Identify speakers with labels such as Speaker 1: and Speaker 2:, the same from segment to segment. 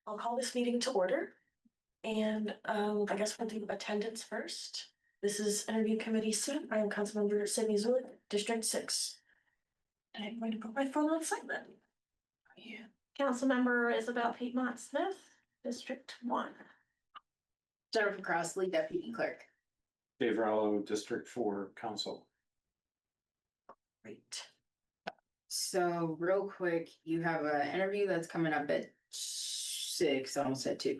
Speaker 1: I'll call this meeting to order. And I guess we'll do attendance first. This is interview committee C. I am Councilmember Sydney Zulik, District 6. And I'm going to put my phone on silent. Yeah.
Speaker 2: Councilmember Isabel Piedmont Smith, District 1.
Speaker 3: Jennifer Crossley, Deputy Clerk.
Speaker 4: Dave Rallo, District 4, Council.
Speaker 1: Great.
Speaker 3: So real quick, you have an interview that's coming up at 6, almost at 2.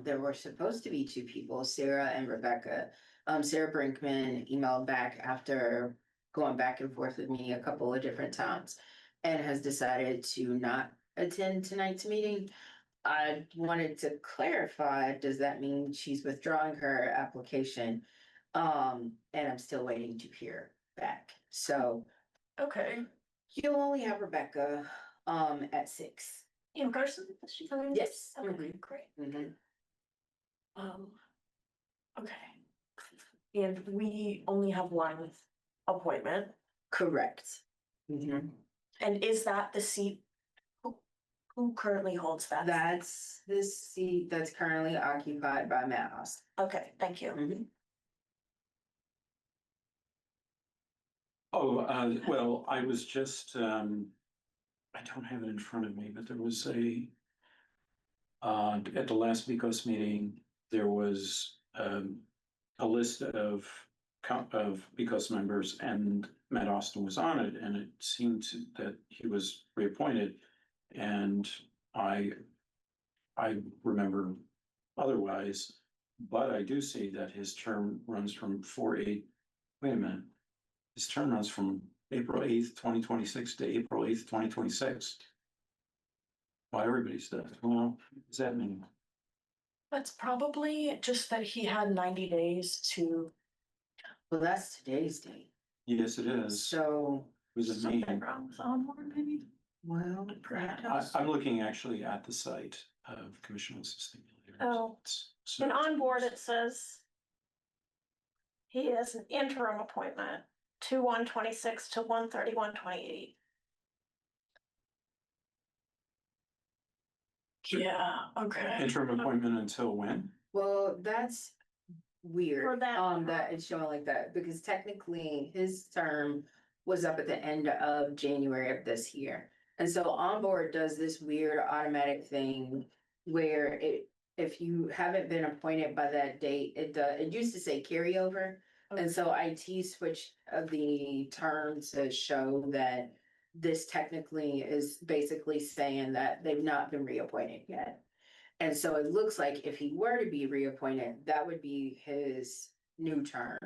Speaker 3: There were supposed to be 2 people, Sarah and Rebecca. Sarah Brinkman emailed back after going back and forth with me a couple of different times and has decided to not attend tonight's meeting. I wanted to clarify, does that mean she's withdrawing her application? And I'm still waiting to hear back. So
Speaker 1: Okay.
Speaker 3: you'll only have Rebecca at 6.
Speaker 1: In person? Is she coming?
Speaker 3: Yes.
Speaker 1: Okay,
Speaker 3: Mhm.
Speaker 1: great.
Speaker 3: Mm-hmm.
Speaker 1: Okay. And we only have one appointment.
Speaker 3: Correct. Mm-hmm.
Speaker 1: And is that the seat? Who currently holds that?
Speaker 3: That's the seat that's currently occupied by Matt Austin.
Speaker 1: Okay, thank you.
Speaker 3: Mhm.
Speaker 4: Oh, well, I was just, I don't have it in front of me, but there was at the last BCOS meeting, there was a list of BCOS members, and Matt Austin was on it, and it seemed that he was reappointed. And I remember otherwise, but I do see that his term runs from 4/8. Wait a minute. His term runs from April 8th, 2026 to April 8th, 2026. Well, everybody's does. Well, what does that mean?
Speaker 1: That's probably just that he had 90 days to.
Speaker 3: Well, that's today's date.
Speaker 4: Yes, it is.
Speaker 3: So,
Speaker 4: What does it
Speaker 1: Something
Speaker 4: mean?
Speaker 1: wrong with onboard, maybe?
Speaker 3: well,
Speaker 1: Perhaps.
Speaker 4: I'm looking actually at the site of Commission on Sustainability.
Speaker 2: Oh. And on board it says he is an interim appointment, 2/1/26 to 1/31/28.
Speaker 1: Yeah, okay.
Speaker 4: Interim appointment until when?
Speaker 3: well, that's weird.
Speaker 2: For that-
Speaker 3: that it's showing like that because technically his term was up at the end of January of this year. And so onboard does this weird automatic thing where if you haven't been appointed by that date, it used to say carryover. And so IT switched the term to show that this technically is basically saying that they've not been reappointed yet. And so it looks like if he were to be reappointed, that would be his new term,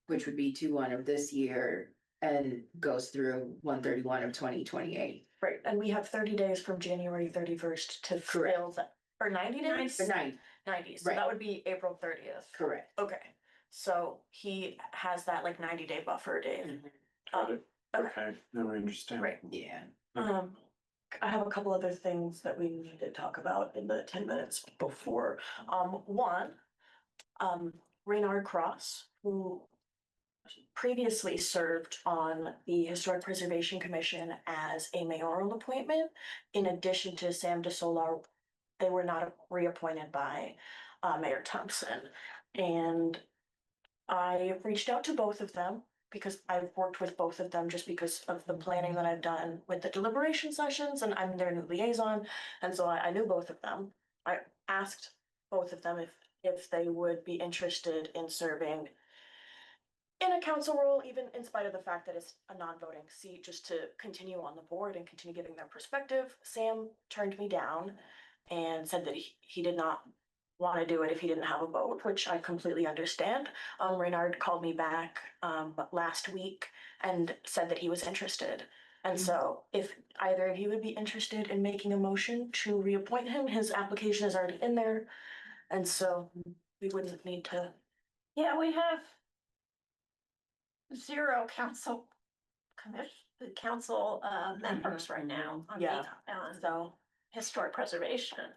Speaker 3: which would be 2/1 of this year and goes through 1/31 of 2028.
Speaker 1: Right, and we have 30 days from January 31st to
Speaker 3: Correct.
Speaker 1: fill that, or 90 days?
Speaker 3: For 9,
Speaker 1: 90, so
Speaker 3: Right.
Speaker 1: that would be April 30th.
Speaker 3: correct.
Speaker 1: Okay, so he has that like 90-day buffer, Dave.
Speaker 3: Mhm.
Speaker 1: Okay,
Speaker 4: Okay, now I understand.
Speaker 1: right.
Speaker 3: Yeah.
Speaker 1: I have a couple other things that we need to talk about in the 10 minutes before. One, Reynard Cross, who previously served on the Historic Preservation Commission as a mayoral appointment. In addition to Sam DeSolar, they were not reappointed by Mayor Thompson. And I reached out to both of them because I've worked with both of them just because of the planning that I've done with the deliberation sessions, and I'm their new liaison. And so I knew both of them. I asked both of them if they would be interested in serving in a council role, even in spite of the fact that it's a non-voting seat, just to continue on the board and continue giving their perspective. Sam turned me down and said that he did not want to do it if he didn't have a vote, which I completely understand. Reynard called me back last week and said that he was interested. And so if either of you would be interested in making a motion to reappoint him, his application is already in there. And so we wouldn't need to.
Speaker 2: Yeah, we have 0 council members right now on
Speaker 1: Yeah.
Speaker 2: the historic preservation.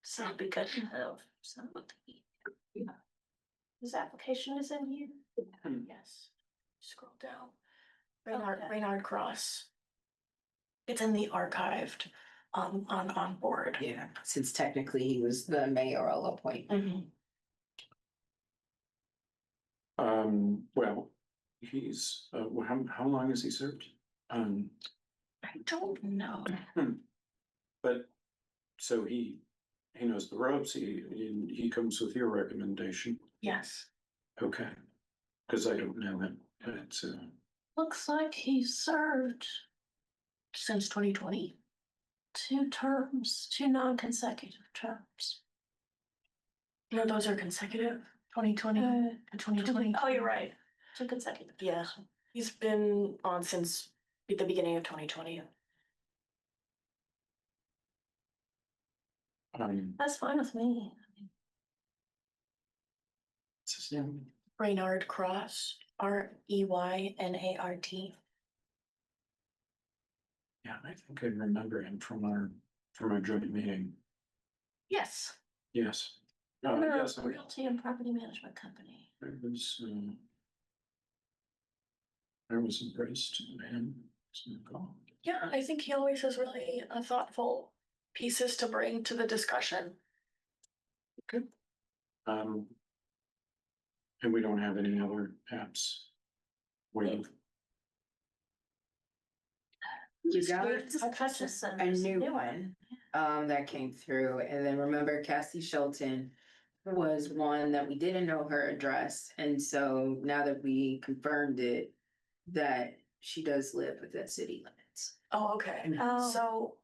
Speaker 2: So it'd be good to have somebody. His application is in here.
Speaker 1: Yes. Scroll down. Reynard Cross. It's in the archived. on board.
Speaker 3: Yeah, since technically he was the mayoral appointment.
Speaker 1: Mhm.
Speaker 4: Well, he's, how long has he served?
Speaker 1: I don't know.
Speaker 4: But, so he knows the ropes, he comes with your recommendation,
Speaker 1: Yes.
Speaker 4: okay? Cause I don't know him, but,
Speaker 2: Looks like he served
Speaker 1: Since 2020.
Speaker 2: 2 terms, 2 non-consecutive terms.
Speaker 1: No, those are consecutive, 2020
Speaker 2: Uh,
Speaker 1: and 2020.
Speaker 2: Oh, you're right, 2 consecutive.
Speaker 1: Yeah, he's been on since the beginning of 2020.
Speaker 2: That's fine with me.
Speaker 4: what's his name?
Speaker 1: Reynard Cross, Reynard.
Speaker 4: Yeah, I think I remember him from our joint meeting,
Speaker 1: Yes.
Speaker 4: yes.
Speaker 2: Owner
Speaker 4: Yes,
Speaker 2: of a realty and property management company.
Speaker 4: I was impressed with him.
Speaker 1: Yeah, I think he always has really thoughtful pieces to bring to the discussion.
Speaker 4: Um. And we don't have any other apps. Waiting.
Speaker 3: You got
Speaker 2: Hutchison.
Speaker 3: a new one, that came through, and then remember Cassie Shelton was one that we didn't know her address, and so now that we confirmed it, that she does live within city limits.
Speaker 1: Oh, okay.
Speaker 2: Oh.
Speaker 1: So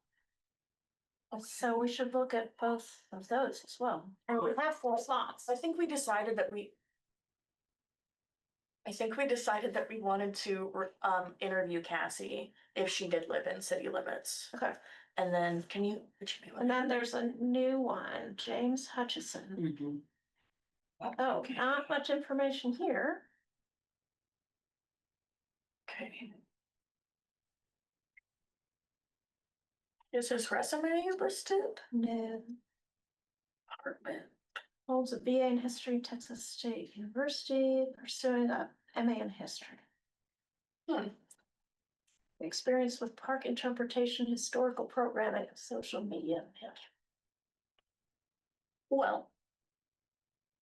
Speaker 2: So we should look at both of those as well. And we have 4 slots.
Speaker 1: I think we decided that we wanted to interview Cassie if she did live in city limits.
Speaker 2: Okay.
Speaker 1: And then would you be
Speaker 2: And then there's a new one, James Hutchison. Oh,
Speaker 1: Okay.
Speaker 2: not much information here.
Speaker 1: Okay. Is his resume listed?
Speaker 2: No.
Speaker 1: Apartment.
Speaker 2: Holds a BA in history, Texas State University, pursuing a MA in history. Experience with park interpretation, historical programming, and social media.
Speaker 1: Well,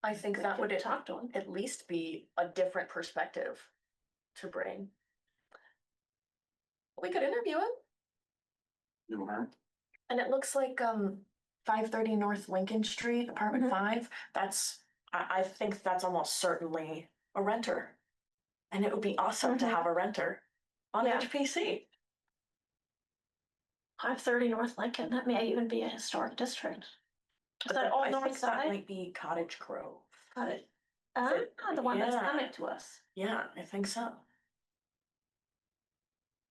Speaker 1: I think that would
Speaker 2: talk to him.
Speaker 1: at least be a different perspective to bring. We could interview him,
Speaker 4: No harm.
Speaker 1: and it looks like 530 North Lincoln Street, apartment
Speaker 2: Mhm.
Speaker 1: 5. I think that's almost certainly a renter. And it would be awesome to
Speaker 2: Mhm.
Speaker 1: have a renter on
Speaker 2: Yeah.
Speaker 1: HPC.
Speaker 2: 530 North Lincoln, that may even be a historic district. Is
Speaker 1: But
Speaker 2: that all
Speaker 1: I
Speaker 2: north
Speaker 1: think that
Speaker 2: side?
Speaker 1: might be Cottage Grove.
Speaker 2: Got it. The one that's
Speaker 1: Yeah.
Speaker 2: coming to us.
Speaker 1: Yeah, I think so.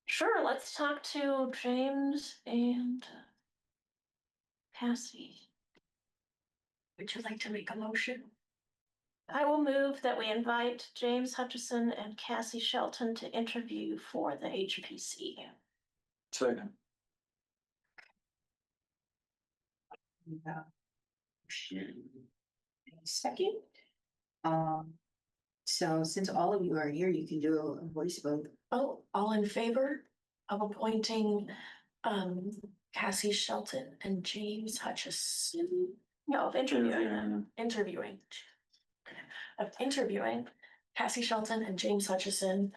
Speaker 2: Sure, let's talk to James and Cassie.
Speaker 1: Would you like to make a motion?
Speaker 2: I will move that we invite James Hutchison and Cassie Shelton to interview for the HPC.
Speaker 4: Second.
Speaker 3: Second. So since all of you are here, you can do a voice vote.
Speaker 1: Oh, all in favor of appointing Cassie Shelton and James Hutchison?
Speaker 2: No, of interviewing them.
Speaker 1: Interviewing. Of interviewing Cassie Shelton and James Hutchison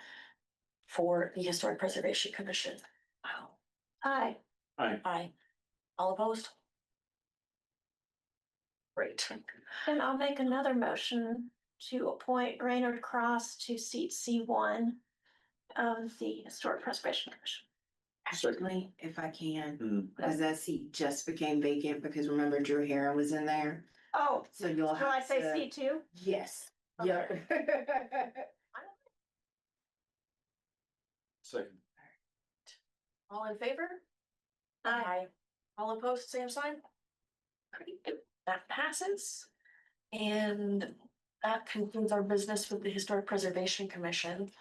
Speaker 1: for the Historic Preservation Commission. Wow.
Speaker 2: Aye.
Speaker 1: Aye. All opposed? Great.
Speaker 2: And I'll make another motion to appoint Reynard Cross to seat C1 of the Historic Preservation Commission.
Speaker 3: Actually, if I can,
Speaker 4: Mm.
Speaker 3: because that seat just became vacant, because remember Drew Heron was in there,
Speaker 2: Oh,
Speaker 3: so you'll
Speaker 2: shall I
Speaker 3: have
Speaker 2: say
Speaker 3: to.
Speaker 2: C2?
Speaker 3: Yes.
Speaker 2: Okay.
Speaker 3: Yeah.
Speaker 4: Second.
Speaker 1: All in favor?
Speaker 2: Aye.
Speaker 1: All opposed, same sign? Great. That passes. And that concludes our business with the Historic Preservation Commission.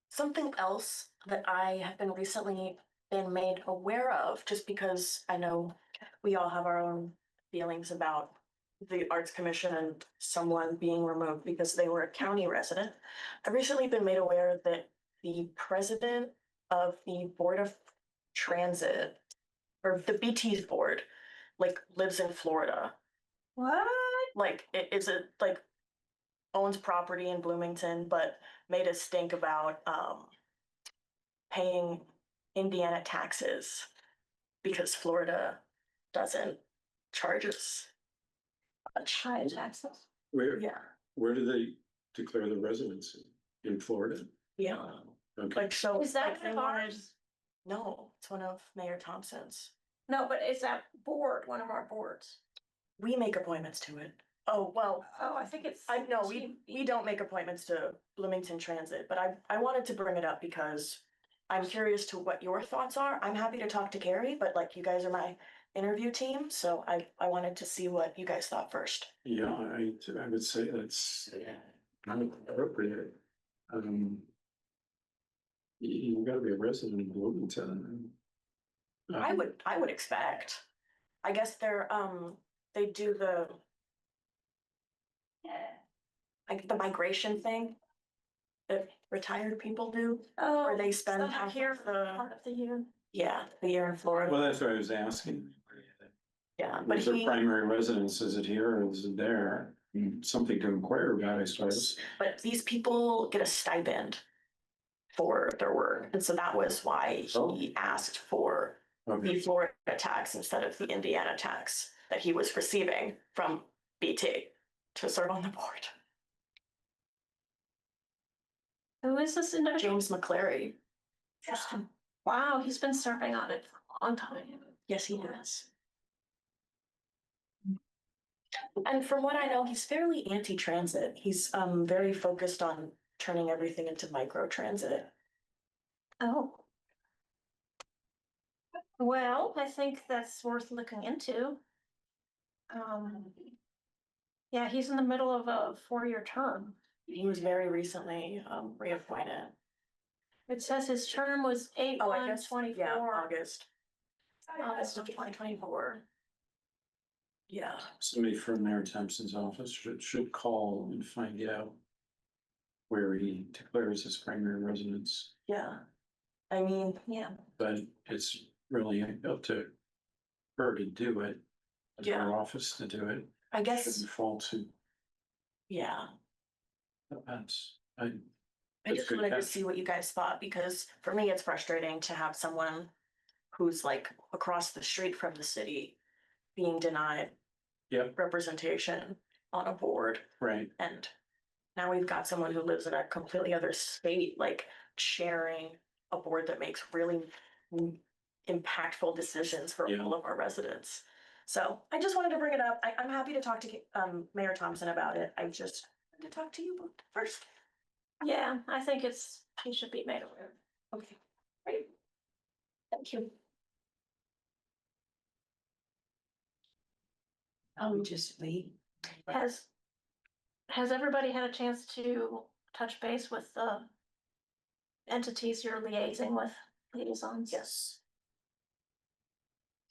Speaker 1: Something else that I have been recently been made aware of, just because I know we all have our own feelings about the Arts Commission and someone being removed because they were a county resident. I've recently been made aware that the president of the Board of Transit or the BT's board, like lives in Florida.
Speaker 2: What?
Speaker 1: Like it is it like owns property in Bloomington, but made a stink about paying Indiana taxes because Florida doesn't charge us much.
Speaker 2: High taxes.
Speaker 1: Yeah,
Speaker 4: Where do they declare the residency? In Florida?
Speaker 1: yeah.
Speaker 4: Okay,
Speaker 1: Like so,
Speaker 2: Is that
Speaker 1: like they
Speaker 2: one of
Speaker 1: wanted.
Speaker 2: ours?
Speaker 1: No, it's one of Mayor Thompson's.
Speaker 2: No, but is that board, one of our boards?
Speaker 1: We make appointments to it. Oh, well,
Speaker 2: Oh, I think it's.
Speaker 1: I know we don't make appointments to Bloomington Transit, but I wanted to bring it up because I'm curious to what your thoughts are. I'm happy to talk to Carrie, but like you guys are my interview team, so I wanted to see what you guys thought first.
Speaker 4: yeah, I would say that's not appropriate. You gotta be a resident of Bloomington.
Speaker 1: I would expect. I guess they do the like the migration thing that retired people do,
Speaker 2: Oh.
Speaker 1: where they spend
Speaker 2: some
Speaker 1: half
Speaker 2: here
Speaker 1: of the,
Speaker 2: Part of the year.
Speaker 1: yeah, the year in Florida.
Speaker 4: Well, that's what I was asking.
Speaker 1: Yeah, but
Speaker 4: What's their
Speaker 1: he,
Speaker 4: primary residence? Is it here or is it there? Something to inquire about, I suppose.
Speaker 1: but these people get a stipend for their work, and so that was why he asked for
Speaker 4: Okay,
Speaker 1: the Florida tax instead of the Indiana tax that he was receiving from BT to serve on the board.
Speaker 2: Who is this individual?
Speaker 1: James McClary.
Speaker 2: Interesting. Wow, he's been serving on it for a long time.
Speaker 1: Yes, he has. And from what I know, he's fairly anti-transit. He's very focused on turning everything into micro-transit.
Speaker 2: Oh. Well, I think that's worth looking into. Yeah, he's in the middle of a 4-year term.
Speaker 1: He was very recently reappointed.
Speaker 2: It says his term was eight
Speaker 1: Oh, I
Speaker 2: one
Speaker 1: guess,
Speaker 2: 24.
Speaker 1: yeah, August.
Speaker 2: August of 2024.
Speaker 1: Yeah,
Speaker 4: somebody from Mayor Thompson's office should call and find out where he declares his primary residence,
Speaker 1: yeah. I mean,
Speaker 2: Yeah.
Speaker 4: but it's really up to her to do it.
Speaker 1: Yeah.
Speaker 4: Her office to do it.
Speaker 1: I guess,
Speaker 4: Shouldn't fall to
Speaker 1: yeah.
Speaker 4: that's,
Speaker 1: I
Speaker 4: That's
Speaker 1: just
Speaker 4: good
Speaker 1: wanted to
Speaker 4: catch.
Speaker 1: see what you guys thought, because for me, it's frustrating to have someone who's like across the street from the city being denied
Speaker 4: Yep.
Speaker 1: representation on a board.
Speaker 4: right,
Speaker 1: And now we've got someone who lives in a completely other state, like sharing a board that makes really impactful decisions for
Speaker 4: Yeah.
Speaker 1: all of our residents. So I just wanted to bring it up. I'm happy to talk to Mayor Thompson about it. I just wanted to talk to you first.
Speaker 2: Yeah, I think he should be made aware.
Speaker 1: Okay, great. Thank you. Just wait.
Speaker 2: Has everybody had a chance to touch base with the entities you're liaising with, liaisons?
Speaker 1: Yes.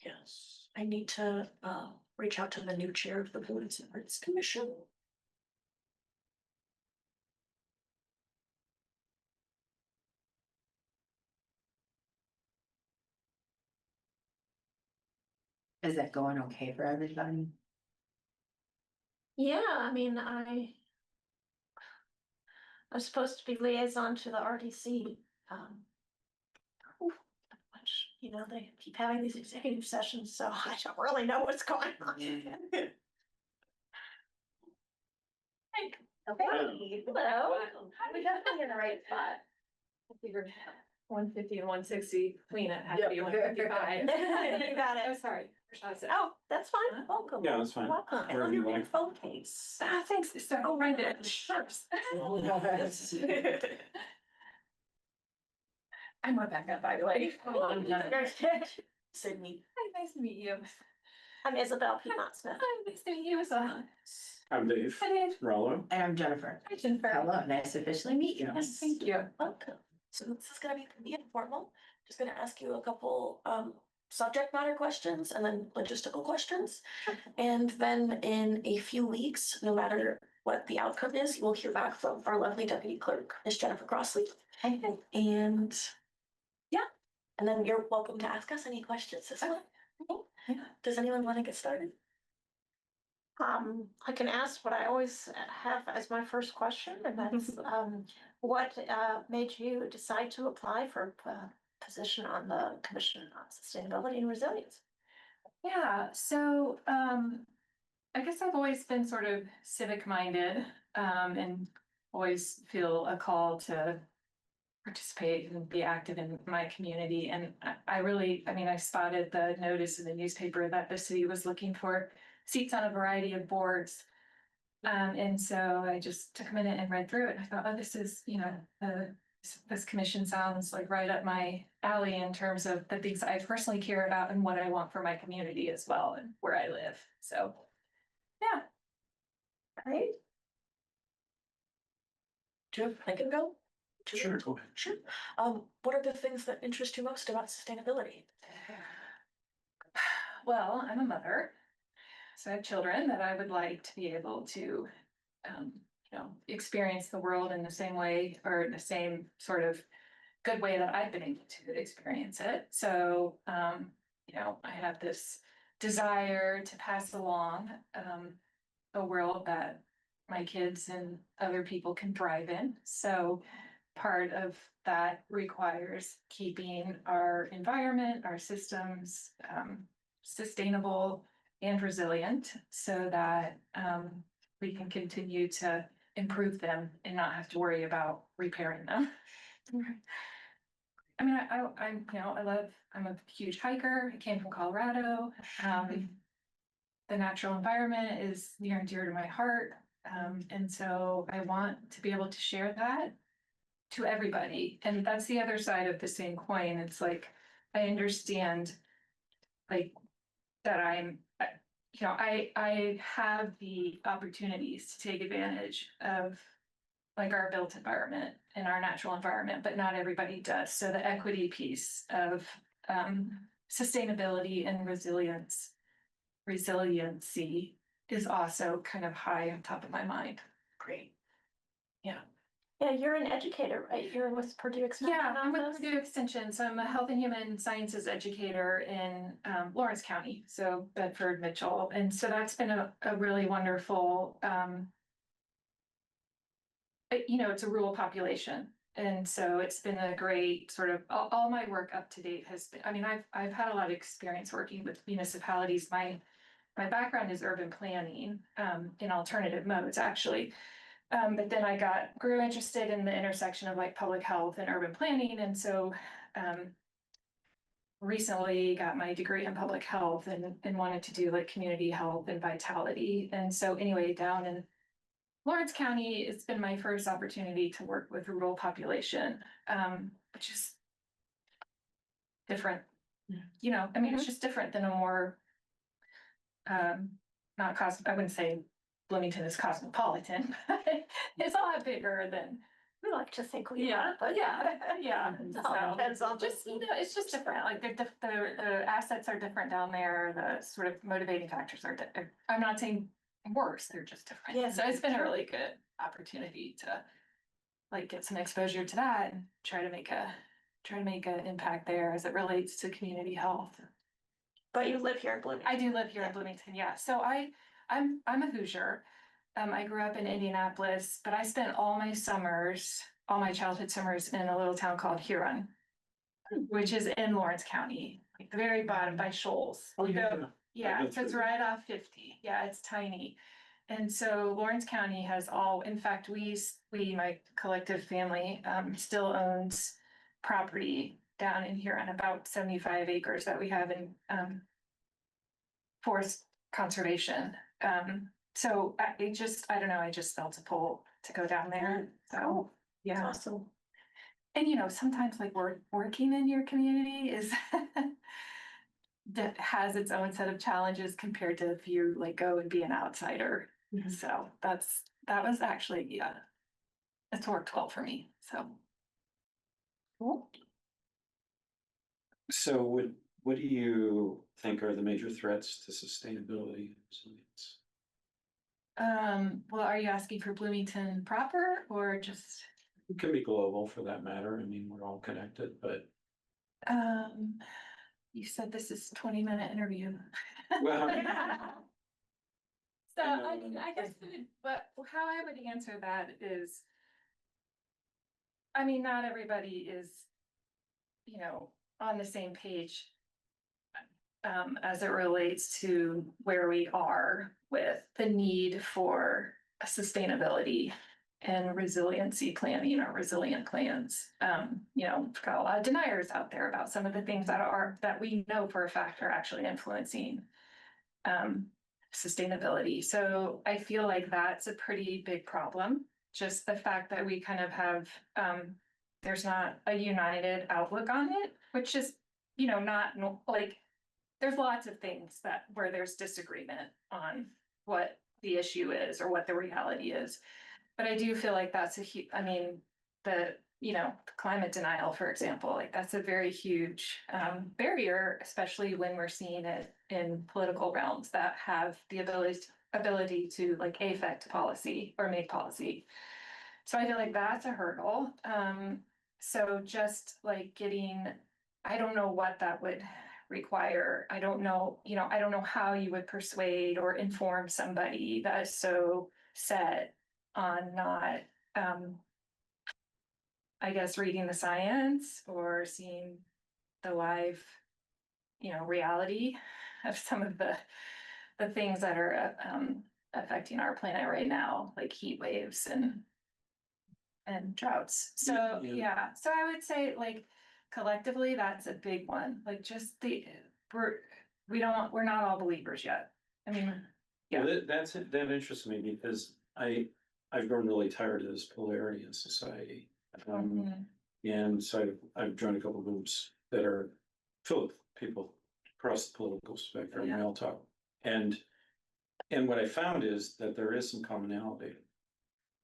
Speaker 1: Yes, I need to reach out to the new chair of the Bloomington Arts Commission.
Speaker 3: Is that going okay for everybody?
Speaker 2: Yeah, I mean, I'm supposed to be liaison to the RDC. Which, they keep having these executive sessions, so I don't really know what's going on. Okay, hello.
Speaker 5: We definitely in the right spot. I figured 150 and 160 between it had to be
Speaker 3: Yep.
Speaker 5: 155.
Speaker 2: You got it.
Speaker 5: Oh, sorry.
Speaker 2: Oh, that's fine.
Speaker 1: Welcome.
Speaker 4: yeah, that's fine.
Speaker 1: Welcome. And
Speaker 4: Wherever
Speaker 1: on
Speaker 4: you
Speaker 1: your
Speaker 4: like.
Speaker 1: phone case.
Speaker 5: Thanks, so I'll find it first. I'm Rebecca, by the way.
Speaker 1: Sydney.
Speaker 5: Hi, nice to meet you.
Speaker 2: I'm Isabel Piedmont Smith.
Speaker 5: Hi, nice to meet you as well.
Speaker 4: I'm Dave
Speaker 5: Hi, Dave.
Speaker 4: Rollo.
Speaker 3: And I'm Jennifer.
Speaker 5: Hi, Jennifer.
Speaker 3: Hello, nice to officially meet you.
Speaker 5: Yes, thank you.
Speaker 1: Welcome. So this is gonna be informal. Just gonna ask you a couple subject matter questions and then logistical questions. And then in a few weeks, no matter what the outcome is, you will hear back from our lovely deputy clerk, Miss Jennifer Crossley. And yeah, and then you're welcome to ask us any questions as well. Yeah. Does anyone want to get started?
Speaker 2: I can ask what I always have as my first question, and that's, what, made you decide to apply for a position on the Commission on Sustainability and Resilience?
Speaker 5: Yeah, so I guess I've always been sort of civic minded, and always feel a call to participate and be active in my community. And I really, I mean, I spotted the notice in the newspaper that the city was looking for seats on a variety of boards. And so I just took a minute and read through it. I thought, oh, this is, this commission sounds like right up my alley in terms of the things I personally care about and what I want for my community as well and where I live. So, yeah.
Speaker 2: Great.
Speaker 1: I can go?
Speaker 4: Sure, go ahead.
Speaker 1: Sure. What are the things that interest you most about sustainability?
Speaker 5: Well, I'm a mother, so I have children that I would like to be able to, experience the world in the same way or in the same sort of good way that I've been able to experience it. So, I have this desire to pass along a world that my kids and other people can thrive in. So part of that requires keeping our environment, our systems sustainable and resilient so that we can continue to improve them and not have to worry about repairing them. I mean, I'm a huge hiker. I came from Colorado. The natural environment is near and dear to my heart. And so I want to be able to share that to everybody. And that's the other side of the same coin. It's like, I understand like that I have the opportunities to take advantage of like our built environment and our natural environment, but not everybody does. So the equity piece of sustainability and resiliency is also kind of high on top of my mind.
Speaker 1: Great.
Speaker 2: Yeah, you're an educator, right? You're with Purdue Extension.
Speaker 5: Yeah, I'm with
Speaker 2: Office?
Speaker 5: Purdue Extension, so I'm a health and human sciences educator in Lawrence County, so Bedford, Mitchell, and so that's been a really wonderful. It's a rural population, and so it's been a great sort of all my work up to date has been. I mean, I've had a lot of experience working with municipalities. My background is urban planning in alternative modes, actually. But then I grew interested in the intersection of like public health and urban planning. And so recently got my degree in public health and wanted to do like community health and vitality. And so anyway, down in Lawrence County, it's been my first opportunity to work with rural population, which is different. I mean, it's just different than a more I wouldn't say Bloomington is cosmopolitan, but it's a lot bigger than.
Speaker 2: We like to think we
Speaker 5: Yeah,
Speaker 2: are, but
Speaker 5: yeah.
Speaker 2: all depends on
Speaker 5: Just, it's just different, like the assets are different down there, the sort of motivating factors are, I'm not saying worse, they're just different.
Speaker 2: Yeah,
Speaker 5: So it's been a really good opportunity to like get some exposure to that and try to make an impact there as it relates to community health.
Speaker 2: But you live here in Bloomington.
Speaker 5: I do live here in Bloomington, yeah. So I'm a Hoosier. I grew up in Indianapolis, but I spent all my childhood summers in a little town called Huron, which is in Lawrence County, like the very bottom by Shoals.
Speaker 4: Oh, yeah.
Speaker 5: Yeah, so it's right off 50. Yeah, it's tiny. And so Lawrence County has in fact, my collective family, still owns property down in Huron, about 75 acres that we have in, forest conservation. So I don't know, I just felt a pull to go down there. So,
Speaker 2: Cool.
Speaker 5: yeah.
Speaker 2: Awesome.
Speaker 5: And sometimes like working in your community is that has its own set of challenges compared to if you like go and be an outsider.
Speaker 1: Mhm.
Speaker 5: So that was actually, yeah, it's worked well for me. So.
Speaker 2: Cool.
Speaker 4: So what do you think are the major threats to sustainability and resilience?
Speaker 5: Well, are you asking for Bloomington proper or just?
Speaker 4: It can be global for that matter. I mean, we're all connected, but
Speaker 5: You said this is 20-minute interview.
Speaker 4: Well,
Speaker 5: So
Speaker 4: I know.
Speaker 5: I mean, I guess, but how I would answer that is, I mean, not everybody is, you know, on the same page. As it relates to where we are with the need for sustainability and resiliency planning or resilient plans. You know, we've got a lot of deniers out there about some of the things that we know for a fact are actually influencing sustainability. So I feel like that's a pretty big problem. Just the fact that we kind of have, there's not a united outlook on it, which is, you know, not like, there's lots of things where there's disagreement on what the issue is or what the reality is. But I do feel like that's I mean, the climate denial, for example, like that's a very huge barrier, especially when we're seeing it in political realms that have the ability to like affect policy or make policy. So I feel like that's a hurdle. So just like I don't know what that would require. I don't know, I don't know how you would persuade or inform somebody that is so set on not, I guess, reading the science or seeing the live, reality of some of the things that are affecting our planet right now, like heat waves and droughts. So
Speaker 4: Yeah.
Speaker 5: so I would say like collectively that's a big one. Like just we're not all believers yet. I mean,
Speaker 4: Yeah, that interests me because I've grown really tired of this polarity in society.
Speaker 5: mhm,
Speaker 4: And so I've joined a couple of groups that are filled with people across the political spectrum,
Speaker 5: Yeah.
Speaker 4: we all talk. And what I found is that there is some commonality.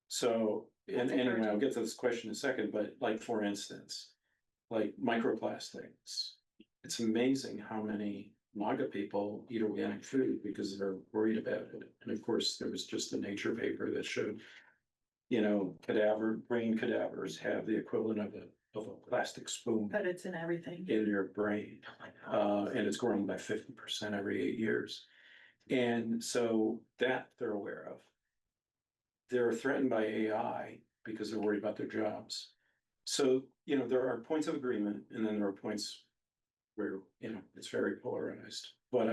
Speaker 4: So, and
Speaker 5: That's
Speaker 4: anyway, I'll
Speaker 5: encouraging.
Speaker 4: get to this question in a second, but like, for instance, like microplastics. It's amazing how many MAGA people eat organic food because they're worried about it. And of course, there was just a Nature paper that showed, brain cadavers have the equivalent of a plastic spoon
Speaker 1: But it's in everything.
Speaker 4: in your brain. And it's growing by 50% every 8 years. And so that they're aware of. They're threatened by AI because they're worried about their jobs. So, there are points of agreement and then there are points where, it's very polarized. But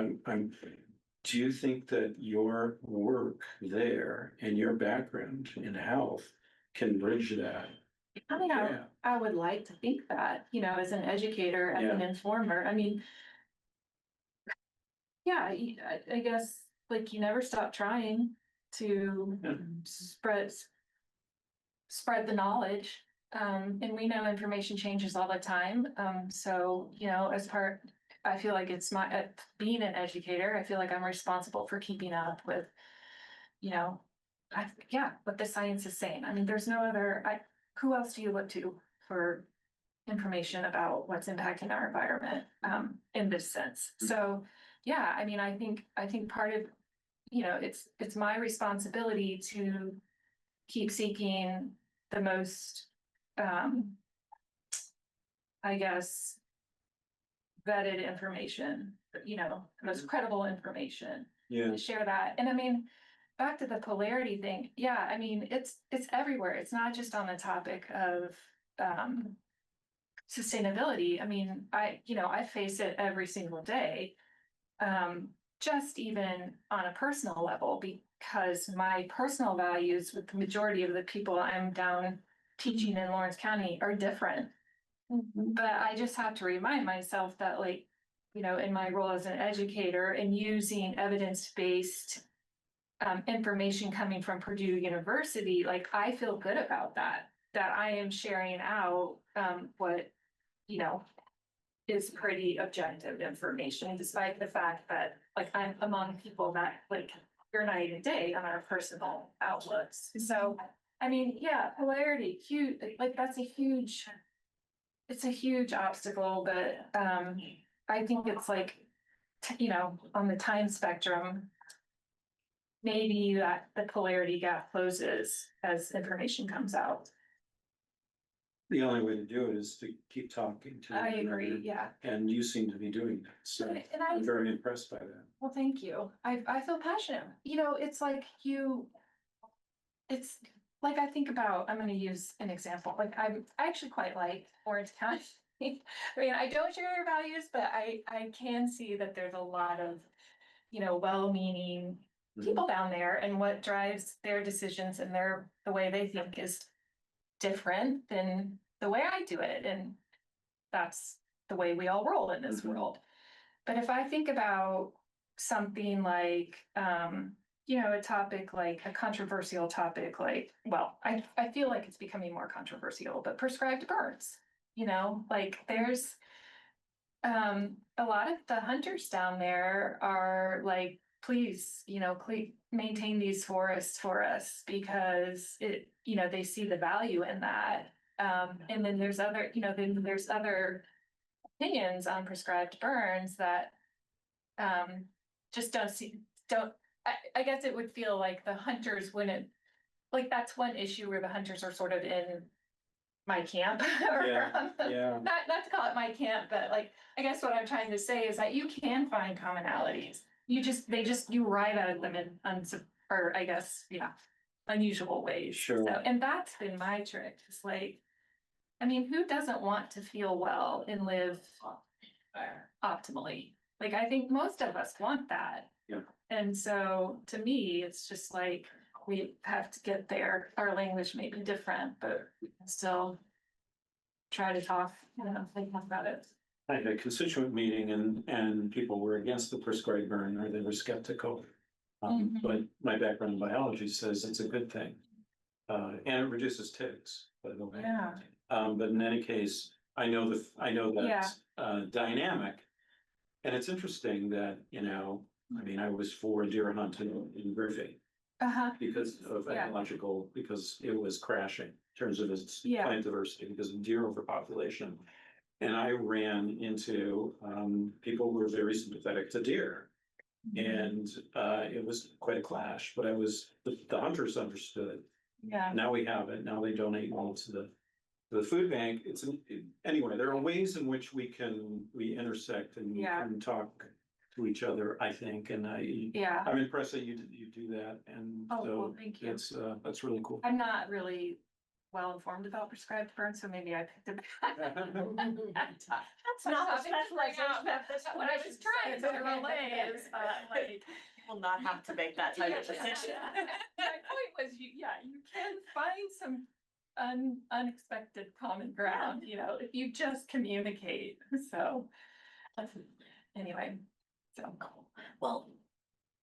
Speaker 4: do you think that your work there and your background in health can bridge that?
Speaker 5: I mean,
Speaker 4: Yeah.
Speaker 5: I would like to think that, as an educator, as an informer, I mean, yeah, I guess like you never stop trying to
Speaker 4: Yeah.
Speaker 5: spread the knowledge. And we know information changes all the time. So, I feel like it's being an educator, I feel like I'm responsible for keeping up with, what the science is saying. I mean, there's no other, who else do you look to for information about what's impacting our environment, in this sense? So, yeah, I mean, I think part of, it's my responsibility to keep seeking the most, I guess, vetted information, the most credible information,
Speaker 4: Yeah.
Speaker 5: to share that. And I mean, back to the polarity thing, yeah, I mean, it's everywhere. It's not just on the topic of sustainability. I mean, I face it every single day. Just even on a personal level, because my personal values with the majority of the people I'm down teaching in Lawrence County are different. But I just have to remind myself that, like, in my role as an educator and using evidence-based information coming from Purdue University, like, I feel good about that I am sharing out what, is pretty objective information, despite the fact that, like, I'm among people that, like, you're night and day on our personal outlooks. So, I mean, yeah, polarity, huge, like, it's a huge obstacle, but I think it's like, on the time spectrum, maybe that the polarity gap closes as information comes out.
Speaker 4: the only way to do it is to keep talking to.
Speaker 5: I
Speaker 4: one
Speaker 5: agree,
Speaker 4: another,
Speaker 5: yeah.
Speaker 4: And you seem to be doing that, so
Speaker 5: And I,
Speaker 4: I'm very impressed by that.
Speaker 5: well, thank you. I feel passionate. You know, it's like it's like I think about, I'm gonna use an example, like I actually quite like Orange County. I mean, I don't share your values, but I can see that there's a lot of, you know, well-meaning people down there, and what drives their decisions and the way they think is different than the way I do it. And that's the way we all roll in this world. But if I think about something like, you know, a topic like a controversial topic, like, well, I feel like it's becoming more controversial, but prescribed burns, you know, like there's a lot of the hunters down there are like, please, you know, please maintain these forests for us because it, you know, they see the value in that. And then there's other, you know, then there's other opinions on prescribed burns that just I guess it would feel like the hunters wouldn't, like that's one issue where the hunters are sort of in my camp. Or,
Speaker 4: Yeah.
Speaker 5: not to call it my camp, but like, I guess what I'm trying to say is that you can find commonalities. You arrive at them in or I guess, yeah, unusual ways.
Speaker 4: Sure.
Speaker 5: So, and that's been my trick. It's like, I mean, who doesn't want to feel well and live optimally? Like, I think most of us want that.
Speaker 4: Yeah.
Speaker 5: And so to me, it's just like, we have to get there. Our language may be different, but we can still try to talk, you know, think about it.
Speaker 4: I had a constituent meeting and people were against the prescribed burn or they were skeptical. But my background in biology says it's a good thing. And it reduces ticks, by the way.
Speaker 5: Yeah.
Speaker 4: But in any case, I know
Speaker 5: Yeah.
Speaker 4: that dynamic. And it's interesting that, you know, I mean, I was for deer hunting in Griffey
Speaker 5: Uh-huh.
Speaker 4: because of
Speaker 5: Yeah.
Speaker 4: ecological, because it was crashing in terms of its
Speaker 5: Yeah.
Speaker 4: plant diversity, because of deer overpopulation. And I ran into people who were very sympathetic to deer. And it was quite a clash, but the hunters understood.
Speaker 5: Yeah.
Speaker 4: Now we have it, now they donate all to the food bank. Anyway, there are ways in which we intersect and we
Speaker 5: Yeah.
Speaker 4: can talk to each other, I think, and
Speaker 5: Yeah.
Speaker 4: I'm impressed that you do that, and
Speaker 5: Oh, well,
Speaker 4: so
Speaker 5: thank you.
Speaker 4: that's really cool.
Speaker 5: I'm not really well informed about prescribed burns, so maybe I picked it. That's
Speaker 1: not
Speaker 5: not
Speaker 1: the specialization of this
Speaker 5: what I was trying to relay is, like.
Speaker 1: You will not have to make that type of decision.
Speaker 5: My point was, you can find some unexpected common ground, you know, if you just communicate, so. Anyway, so.
Speaker 1: Well,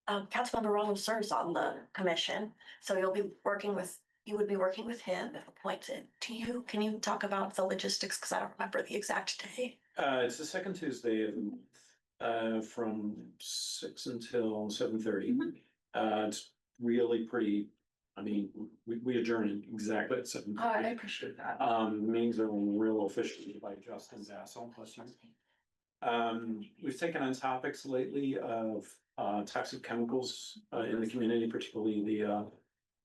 Speaker 1: Councilmember Ronald serves on the commission, so you would be working with him if appointed to you. Can you talk about the logistics? Because I don't remember the exact day.
Speaker 4: It's the second Tuesday of the month, from 6 until 7:30. It's really pretty, I mean, we adjourn exactly at 7:30.
Speaker 5: Oh, I appreciate that.
Speaker 4: Meetings are real officially by Justin Bassel, bless you. We've taken on topics lately of toxic chemicals in the community, particularly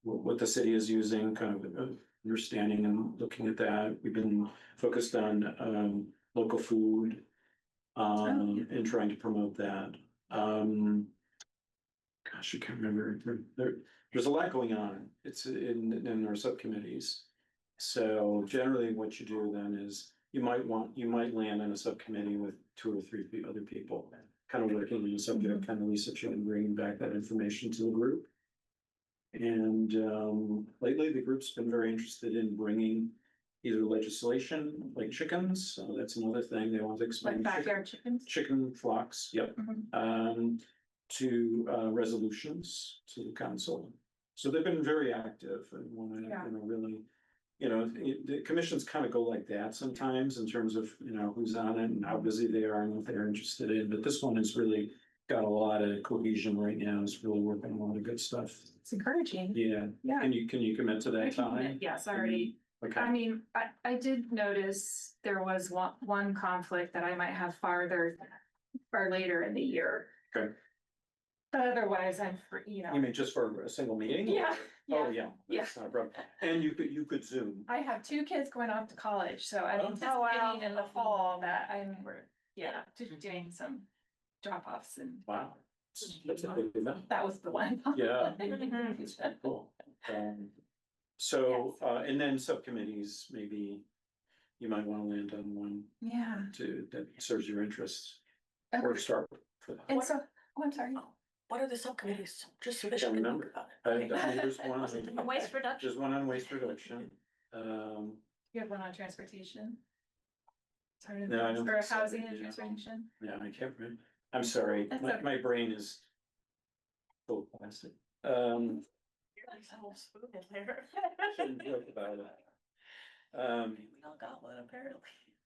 Speaker 4: what the city is using, kind of understanding and looking at that. We've been focused on local food and trying to promote that. Gosh, I can't remember. There's a lot going on. It's in our subcommittees. So generally what you do then is you might land in a subcommittee with 2 or 3 other people, kind of working on the subject, kind of researching and bringing back that information to the group. And lately the group's been very interested in bringing either legislation like chickens. So that's another thing they want to expand.
Speaker 5: Like backyard chickens?
Speaker 4: Chicken flocks, yep. To resolutions to the council. So they've been very active and want to,
Speaker 5: Yeah.
Speaker 4: really, the commissions kind of go like that sometimes in terms of, who's on it and how busy they are and what they're interested in. But this one has really got a lot of cohesion right now. It's really working on a lot of good stuff.
Speaker 5: It's encouraging.
Speaker 4: Yeah.
Speaker 5: Yeah.
Speaker 4: Can you commit to
Speaker 5: I
Speaker 4: that
Speaker 5: can
Speaker 4: time?
Speaker 5: commit. Yes, I already.
Speaker 4: Okay.
Speaker 5: I mean, I did notice there was one conflict that I might have far later in the year.
Speaker 4: Okay.
Speaker 5: But otherwise, I'm free, you
Speaker 4: You
Speaker 5: know,
Speaker 4: mean just for a single meeting?
Speaker 5: Yeah,
Speaker 4: Oh,
Speaker 5: yeah,
Speaker 4: yeah, that's not a problem. And you could Zoom.
Speaker 5: I have two kids going off to college, so I'm
Speaker 4: Oh.
Speaker 2: Oh, wow.
Speaker 5: anticipating in the fall that yeah, just doing some drop-offs and
Speaker 4: Wow. That's a good event.
Speaker 5: that was the one.
Speaker 4: Yeah. Cool. So, and then subcommittees, maybe you might want to land on one
Speaker 5: Yeah.
Speaker 4: that serves your interests or
Speaker 5: Okay.
Speaker 4: start for that.
Speaker 5: And so, oh, I'm sorry.
Speaker 1: What are the subcommittees? Just so
Speaker 4: I
Speaker 1: that
Speaker 4: don't
Speaker 1: you can
Speaker 4: remember.
Speaker 1: think about
Speaker 4: I
Speaker 1: it.
Speaker 4: mean, there's one on,
Speaker 2: Waste reduction.
Speaker 4: there's one on waste reduction.
Speaker 5: You have one on transportation? Sorry,
Speaker 4: No, I don't
Speaker 5: or
Speaker 4: think so.
Speaker 5: housing and
Speaker 4: Yeah.
Speaker 5: transportation?
Speaker 4: Yeah, I can't remember. I'm sorry,
Speaker 5: That's
Speaker 4: my,
Speaker 5: okay.
Speaker 4: my brain is full of plastic.
Speaker 1: There's a whole spoon in there.
Speaker 4: Shouldn't joke about it.
Speaker 1: We all got one apparently.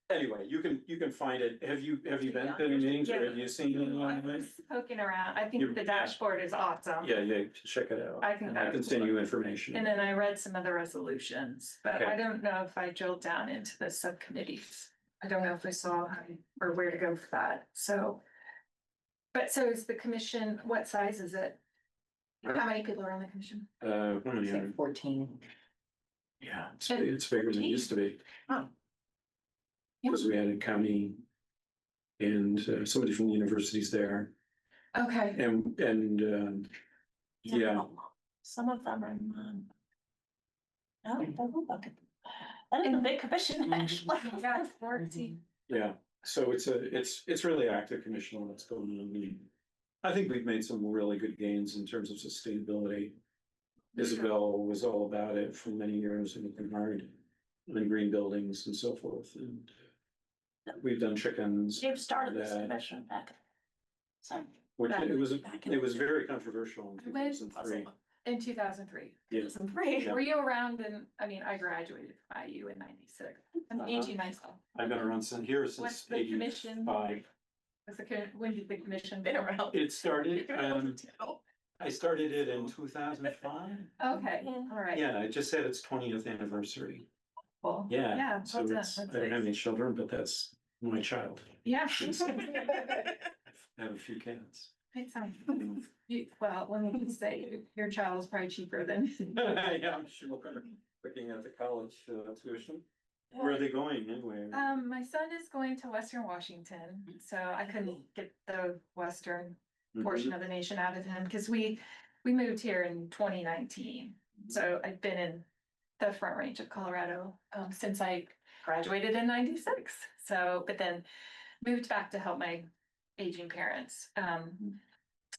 Speaker 4: Anyway, you can find it. Have you been to
Speaker 1: Yeah.
Speaker 4: any meetings or
Speaker 5: Yeah.
Speaker 4: have you seen it
Speaker 5: I
Speaker 4: online?
Speaker 5: was poking around. I think
Speaker 4: You-
Speaker 5: the dashboard is awesome.
Speaker 4: Yeah, check it out.
Speaker 5: I think
Speaker 4: And I can
Speaker 5: that's
Speaker 4: send you
Speaker 5: cool.
Speaker 4: information.
Speaker 5: And then I read some of the resolutions, but
Speaker 4: Okay.
Speaker 5: I don't know if I drilled down into the subcommittees. I don't know if I saw or where to go for that, so. But so is the commission, what size is it? How many people are on the commission?
Speaker 4: How many are-
Speaker 3: 14.
Speaker 4: Yeah, it's bigger than it used to be.
Speaker 5: Oh.
Speaker 4: Because we added county and somebody from the universities there
Speaker 5: Okay,
Speaker 4: yeah,
Speaker 2: Some of them are, oh, that is a big commission, actually.
Speaker 5: yeah, 14.
Speaker 4: yeah. So it's really active commission on what's going on. I think we've made some really good gains in terms of sustainability. Isabel was all about it for many years and working hard on green buildings and so forth. And we've done chickens.
Speaker 2: You've started this
Speaker 4: that-
Speaker 2: commission back. So.
Speaker 4: Which it was very controversial in
Speaker 5: When-
Speaker 4: 2003.
Speaker 5: In 2003.
Speaker 4: Yeah.
Speaker 1: Some free.
Speaker 4: Yeah.
Speaker 5: Were you around in, I mean, I graduated from IU in 96. I'm aging myself.
Speaker 4: I've been around here
Speaker 5: What's
Speaker 4: since
Speaker 5: the commission?
Speaker 4: '85.
Speaker 5: When did the commission?
Speaker 1: Been around.
Speaker 4: It started, I started it in 2005.
Speaker 5: Okay,
Speaker 2: Yeah.
Speaker 5: all right.
Speaker 4: Yeah, it just had its 20th anniversary.
Speaker 5: Cool.
Speaker 4: Yeah,
Speaker 5: Yeah,
Speaker 4: so
Speaker 5: well done,
Speaker 4: it's, I
Speaker 5: that's
Speaker 4: don't have
Speaker 5: nice.
Speaker 4: any children, but that's my child.
Speaker 5: Yeah.
Speaker 4: I have a few cats.
Speaker 5: It sounds, well, let me just say, your child is probably cheaper than.
Speaker 4: Yeah, I'm sure. Looking at the college tuition. Where are they going anyway?
Speaker 5: My son is going to Western Washington, so I couldn't get the western portion of the nation out of him, because we moved here in 2019. So I've been in the Front Range of Colorado since I graduated in 96. So, but then moved back to help my aging parents.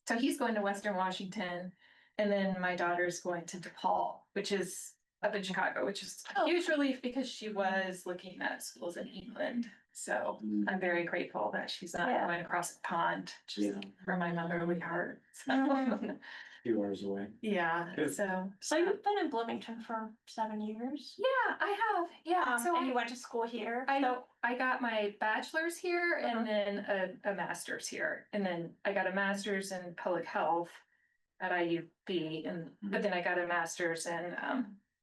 Speaker 5: So he's going to Western Washington, and then my daughter's going to DePaul, which is up in Chicago, which is a huge relief because she was looking at schools in England. So I'm very grateful that she's not
Speaker 2: Yeah.
Speaker 5: going across the pond, just
Speaker 4: Yeah.
Speaker 5: for my motherly heart. So,
Speaker 4: Few hours away.
Speaker 5: yeah,
Speaker 4: Good.
Speaker 2: So you've been in Bloomington for 7 years?
Speaker 5: yeah, I have, yeah. So
Speaker 2: And you
Speaker 5: I,
Speaker 2: went to school here?
Speaker 5: I
Speaker 2: So-
Speaker 5: I got my bachelor's here and then a master's here. And then I got a master's in public health at IUP, and but then I got a master's in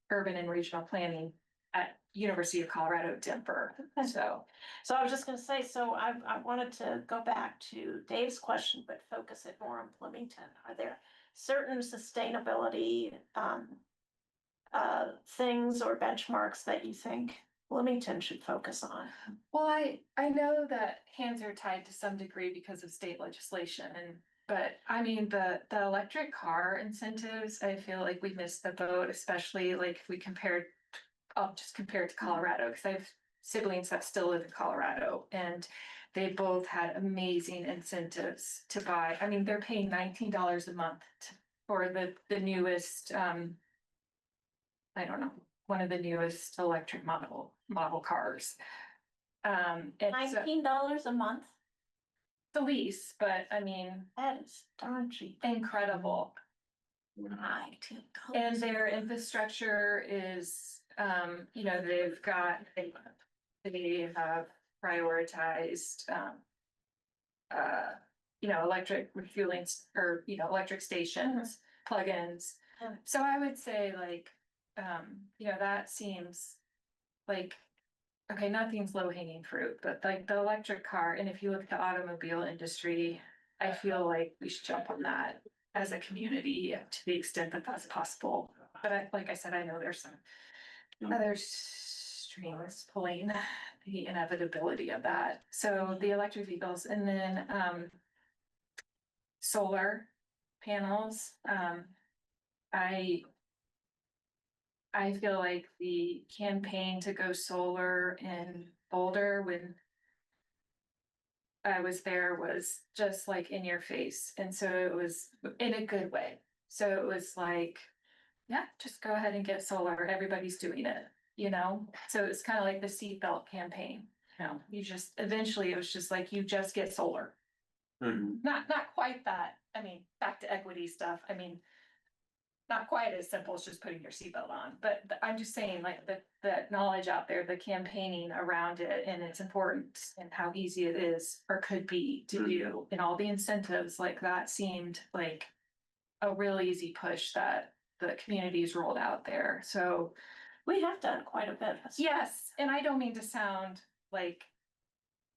Speaker 5: urban and regional planning at University of Colorado, Denver. So,
Speaker 2: So I was just gonna say, so I wanted to go back to Dave's question, but focus it more on Bloomington. Are there certain sustainability things or benchmarks that you think Bloomington should focus on?
Speaker 5: well, I know that hands are tied to some degree because of state legislation, but I mean, the electric car incentives, I feel like we missed the boat, especially like if we compared, I'll just compare it to Colorado, because I have siblings that still live in Colorado, and they both had amazing incentives to buy. I mean, they're paying $19 a month for the newest, I don't know, one of the newest electric model cars. And so
Speaker 2: $19 a month?
Speaker 5: the lease, but I mean,
Speaker 2: That is darn cheap.
Speaker 5: incredible.
Speaker 2: $19.
Speaker 5: And their infrastructure is, you know, they have prioritized, you know, electric refueling or, you know, electric stations, plugins.
Speaker 2: Yeah.
Speaker 5: So I would say like, you know, that seems like, okay, nothing's low hanging fruit, but like the electric car, and if you look at the automobile industry, I feel like we should jump on that as a community to the extent that that's possible. But like I said, I know there's some other strings pulling the inevitability of that. So the electric vehicles and then, solar panels, I feel like the campaign to go solar in Boulder when I was there was just like in your face. And so it was in a good way. So it was like, yeah, just go ahead and get solar. Everybody's doing it, you know? So it's kind of like the seatbelt campaign. You know, you just eventually it was just like you just get solar. Not quite that. I mean, back to equity stuff. I mean, not quite as simple as just putting your seatbelt on, but I'm just saying like the knowledge out there, the campaigning around it and its importance and how easy it is or could be to do and all the incentives like that seemed like a real easy push that the community's rolled out there. So
Speaker 2: We have done quite a bit.
Speaker 5: yes, and I don't mean to sound like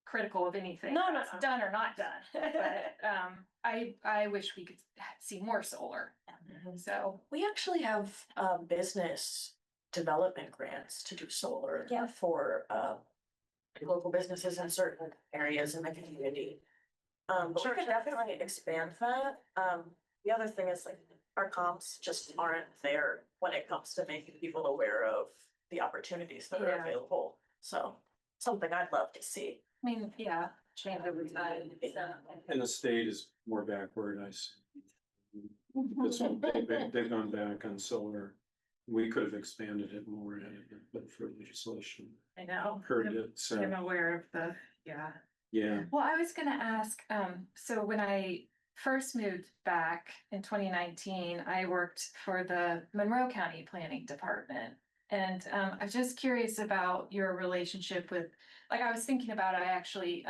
Speaker 5: critical of anything.
Speaker 2: No,
Speaker 5: that's done or not done, but I wish we could see more solar. So
Speaker 1: We actually have business development grants to do solar.
Speaker 2: Yeah.
Speaker 1: For local businesses in certain areas in the community. But we could definitely expand that. The other thing is like our comps just aren't there when it comes to making people aware of the opportunities that are
Speaker 5: Yeah.
Speaker 1: available. So something I'd love to see.
Speaker 5: I mean, yeah, change over time.
Speaker 4: And the state is more backward, I see. This one, they've gone back on solar. We could have expanded it more, but for legislation,
Speaker 5: I know.
Speaker 4: heard it, so,
Speaker 5: I'm aware of the, yeah.
Speaker 4: yeah.
Speaker 5: Well, I was gonna ask, so when I first moved back in 2019, I worked for the Monroe County Planning Department. And I'm just curious about your relationship with, like, I was thinking about, I actually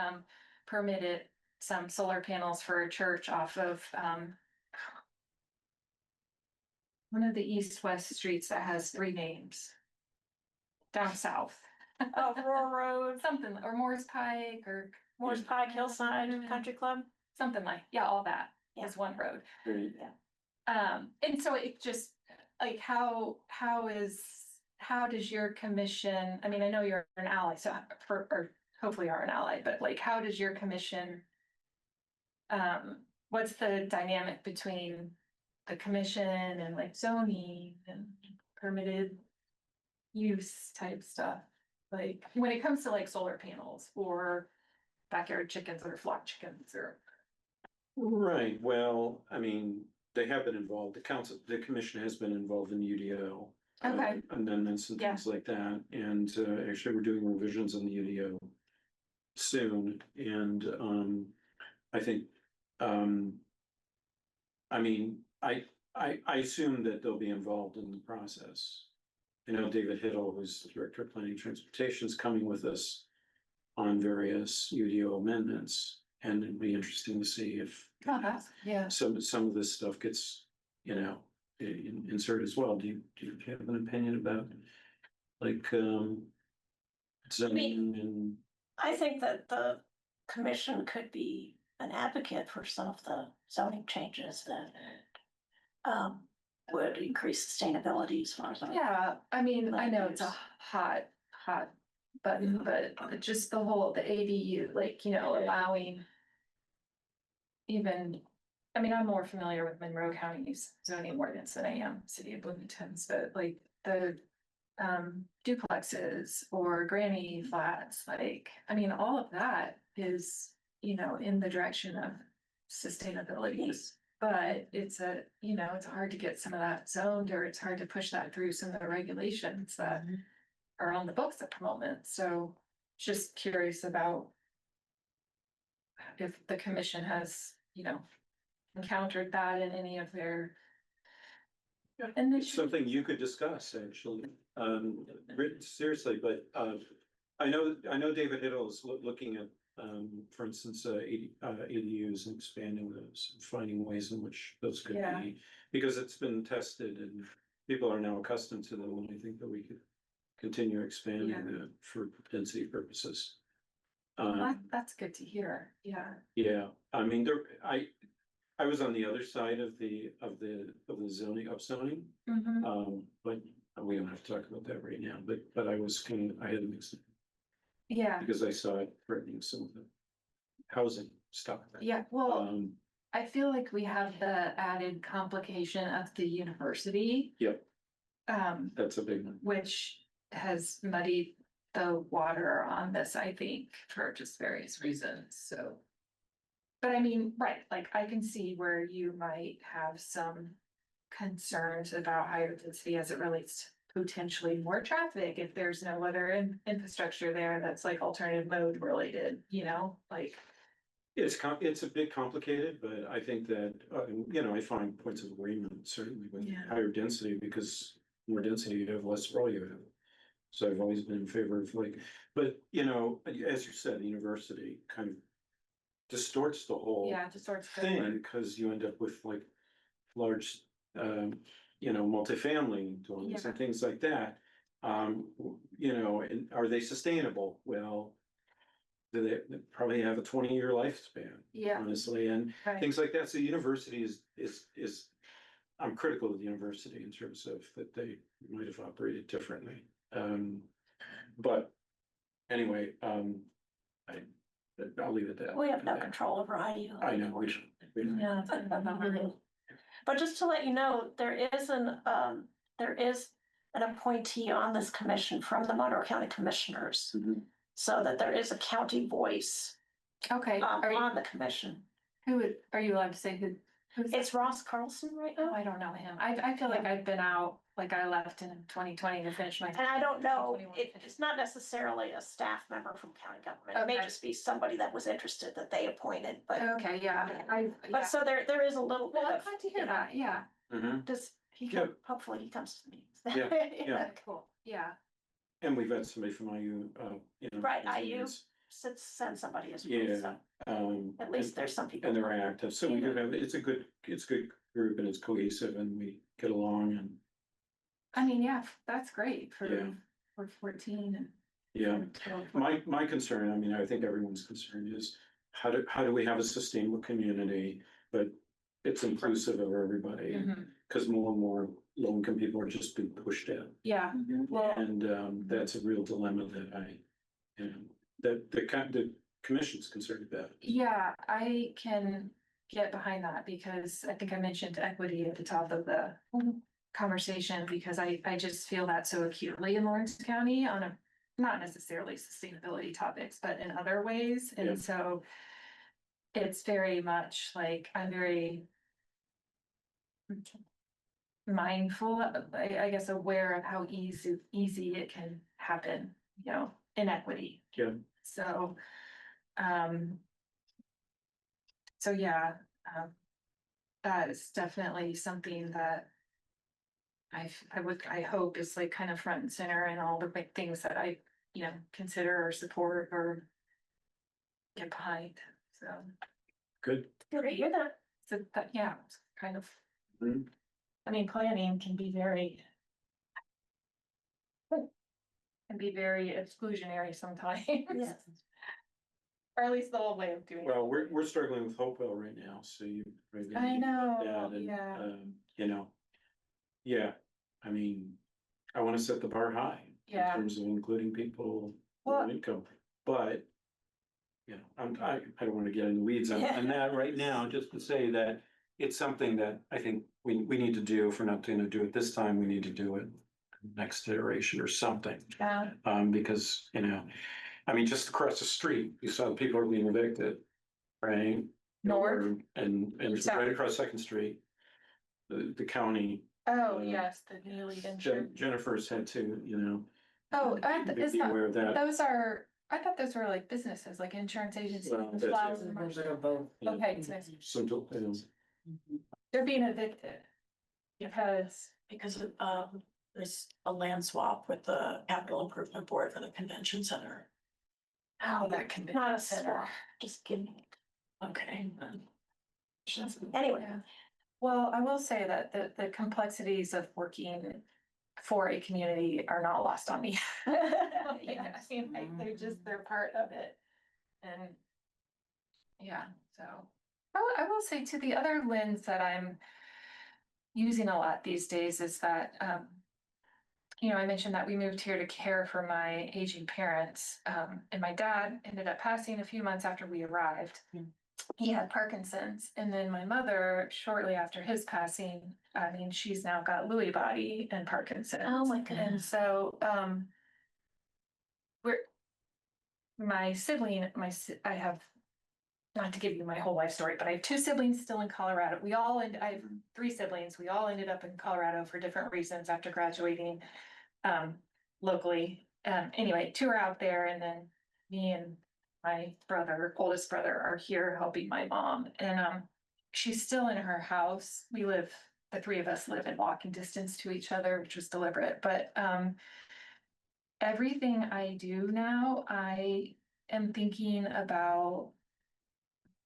Speaker 5: permitted some solar panels for a church off of one of the east-west streets that has 3 names. Down south.
Speaker 2: Oh, Roar Road,
Speaker 5: Something, or Moore's Pike, or
Speaker 2: Moore's Pike, Hillside Country Club.
Speaker 5: something like, yeah, all that
Speaker 2: Yeah.
Speaker 5: is one road.
Speaker 4: Great.
Speaker 5: And so it just, like, how does your commission, I mean, I know you're an ally, so or hopefully are an ally, but like, how does your commission, what's the dynamic between the commission and like zoning and permitted use type stuff? Like, when it comes to like solar panels or backyard chickens or flock chickens or.
Speaker 4: Right, well, I mean, they have been involved, the commission has been involved in UDO.
Speaker 5: Okay.
Speaker 4: Amendments and things like that, and actually, we're doing revisions on the UDO soon, and I think, I mean, I assume that they'll be involved in the process. I know David Hiddle, who's the Director of Planning and Transportation, is coming with us on various UDO amendments, and it'd be interesting to see if
Speaker 5: Yeah.
Speaker 4: some of this stuff gets, you know, inserted as well. Do you have an opinion about like zoning and?
Speaker 2: I think that the commission could be an advocate for some of the zoning changes that would increase sustainability as far as.
Speaker 5: Yeah, I mean, I know it's a hot button, but just the ADU, like, you know, allowing even, I mean, I'm more familiar with Monroe County's zoning ordinance than I am City of Bloomington's, but like the duplexes or granny flats, like, I mean, all of that is, you know, in the direction of sustainability. But it's it's hard to get some of that zoned, or it's hard to push that through some of the regulations that are on the books at the moment. So just curious about if the commission has, encountered that in any of their. And
Speaker 4: It's something you could discuss, actually, seriously, but, I know David Hiddle is looking at, for instance, ADUs and expanding those, finding ways in which those could
Speaker 5: Yeah.
Speaker 4: be, because it's been tested and people are now accustomed to them, and I think that we could continue expanding that for density purposes.
Speaker 5: That's good to hear, yeah.
Speaker 4: Yeah, I mean, I was on the other side of the zoning, of zoning. But we don't have to talk about that right now, but I was I had a mix
Speaker 5: Yeah,
Speaker 4: because I saw it threatening some of the housing stuff.
Speaker 5: yeah, well,
Speaker 4: Um,
Speaker 5: I feel like we have the added complication of the university,
Speaker 4: yep,
Speaker 5: um,
Speaker 4: that's a big one.
Speaker 5: which has muddied the water on this, I think, for just various reasons, so. But I mean, right, like I can see where you might have some concerns about higher density as it relates to potentially more traffic if there's no other infrastructure there that's like alternative mode related, you know, like.
Speaker 4: It's a bit complicated, but I think that, I find points of agreement certainly with
Speaker 5: Yeah.
Speaker 4: higher density, because more density, you have less sprawl you have. So I've always been in favor of but as you said, the university kind of distorts the whole
Speaker 5: Yeah, just sort of.
Speaker 4: thing, because you end up with like large, multifamily dwellings and
Speaker 5: Yeah.
Speaker 4: things like that. And are they sustainable? Well, they probably have a 20-year lifespan,
Speaker 5: Yeah,
Speaker 4: honestly, and
Speaker 5: right,
Speaker 4: things like that. So university is, I'm critical of the university in terms of that they might have operated differently. But anyway, I'll leave it at that.
Speaker 2: We have no control over IU.
Speaker 4: I know, we don't.
Speaker 2: Yeah. But just to let you know, there is an appointee on this commission from the Monroe County Commissioners.
Speaker 4: Mhm.
Speaker 2: So that there is a county voice
Speaker 5: okay,
Speaker 2: on the commission.
Speaker 5: are you allowed to say who? Who's that?
Speaker 2: It's Ross Carlson right
Speaker 5: Oh,
Speaker 2: now.
Speaker 5: I don't know him. I feel like I've been out, like I left in 2020 to finish my.
Speaker 2: And I don't know,
Speaker 5: 2021.
Speaker 2: it's not necessarily a staff member from county government. It may
Speaker 5: Okay.
Speaker 2: just be somebody that was interested that they appointed, but.
Speaker 5: Okay, yeah, yeah.
Speaker 2: But so there is a little bit
Speaker 5: Well, I'm
Speaker 2: of.
Speaker 5: glad to hear that, yeah,
Speaker 4: Mhm.
Speaker 2: Does he
Speaker 4: Yeah.
Speaker 2: hopefully he comes to me.
Speaker 4: Yeah, yeah.
Speaker 5: cool, yeah,
Speaker 4: And we've had somebody from IU,
Speaker 2: Right,
Speaker 4: as
Speaker 2: IU.
Speaker 4: leads,
Speaker 2: Send somebody as well,
Speaker 4: Yeah.
Speaker 2: so
Speaker 4: At
Speaker 2: least there's some people.
Speaker 4: And they're active, so we do have, it's a good group, and it's cohesive, and we get along, and
Speaker 5: I mean, yeah, that's great
Speaker 4: Yeah.
Speaker 5: for 14 and.
Speaker 4: yeah. My concern, I mean, I think everyone's concern is how do we have a sustainable community, but it's inclusive of everybody,
Speaker 5: Mhm.
Speaker 4: because more and more low-income people are just being pushed out.
Speaker 5: Yeah, well,
Speaker 4: And that's a real dilemma that the commission's concerned about.
Speaker 5: yeah, I can get behind that because I think I mentioned equity at the top of the conversation, because I just feel that so acutely in Lawrence County on a, not necessarily sustainability topics, but in other ways.
Speaker 4: Yeah.
Speaker 5: And so it's very much like, I'm very mindful, I guess, aware of how easy it can happen, inequity.
Speaker 4: Yeah.
Speaker 5: So, yeah, that is definitely something that I hope is like kind of front and center in all the big things that I, consider or support or get behind, so.
Speaker 4: Good.
Speaker 2: Good to hear that.
Speaker 5: So that, yeah, it's kind of,
Speaker 4: Mhm.
Speaker 5: I mean, planning can be very exclusionary sometimes.
Speaker 2: Yes.
Speaker 5: Or at least the old way of doing it.
Speaker 4: Well, we're struggling with Hopewell right now, so you. maybe
Speaker 5: I know,
Speaker 4: that, and,
Speaker 5: yeah.
Speaker 4: Yeah, I mean, I wanna set the bar high.
Speaker 5: Yeah.
Speaker 4: In terms of including people
Speaker 5: Well-
Speaker 4: with income, but. I don't wanna get in the weeds on
Speaker 2: Yeah.
Speaker 4: that right now, just to say that it's something that I think we need to do. If we're not gonna do it this time, we need to do it next iteration or something.
Speaker 5: Yeah.
Speaker 4: Because, I mean, just across the street, you saw the people are being evicted, right?
Speaker 5: North?
Speaker 4: And
Speaker 5: South.
Speaker 4: right across Second Street, the county,
Speaker 5: Oh, yes, the newly insured.
Speaker 4: Jennifer's had to,
Speaker 5: Oh,
Speaker 4: be aware of that.
Speaker 5: I thought those were like businesses, like insurance agencies.
Speaker 4: Well, that's-
Speaker 5: flowers and marshmallows. Okay, so they're being evicted. Because,
Speaker 1: Because there's a land swap with the capital improvement board for the convention center.
Speaker 5: oh, that can be.
Speaker 2: Not a swap, just kidding.
Speaker 1: Okay.
Speaker 2: Anyway,
Speaker 5: Yeah. Well, I will say that the complexities of working for a community are not lost on me. Yeah, I mean, like, they're part of it. And yeah, so I will say too, the other lens that I'm using a lot these days is that, I mentioned that we moved here to care for my aging parents. And my dad ended up passing a few months after we arrived. He had Parkinson's, and then my mother, shortly after his passing, I mean, she's now got Lewy body and Parkinson's.
Speaker 2: Oh my
Speaker 5: And
Speaker 2: goodness.
Speaker 5: so, we're, my sibling, I have, not to give you my whole life story, but I have two siblings still in Colorado. I have three siblings. We all ended up in Colorado for different reasons after graduating, locally. Anyway, two are out there, and then me and my oldest brother, are here helping my mom. And, she's still in her house. The three of us live in walking distance to each other, which was deliberate, but, everything I do now, I am thinking about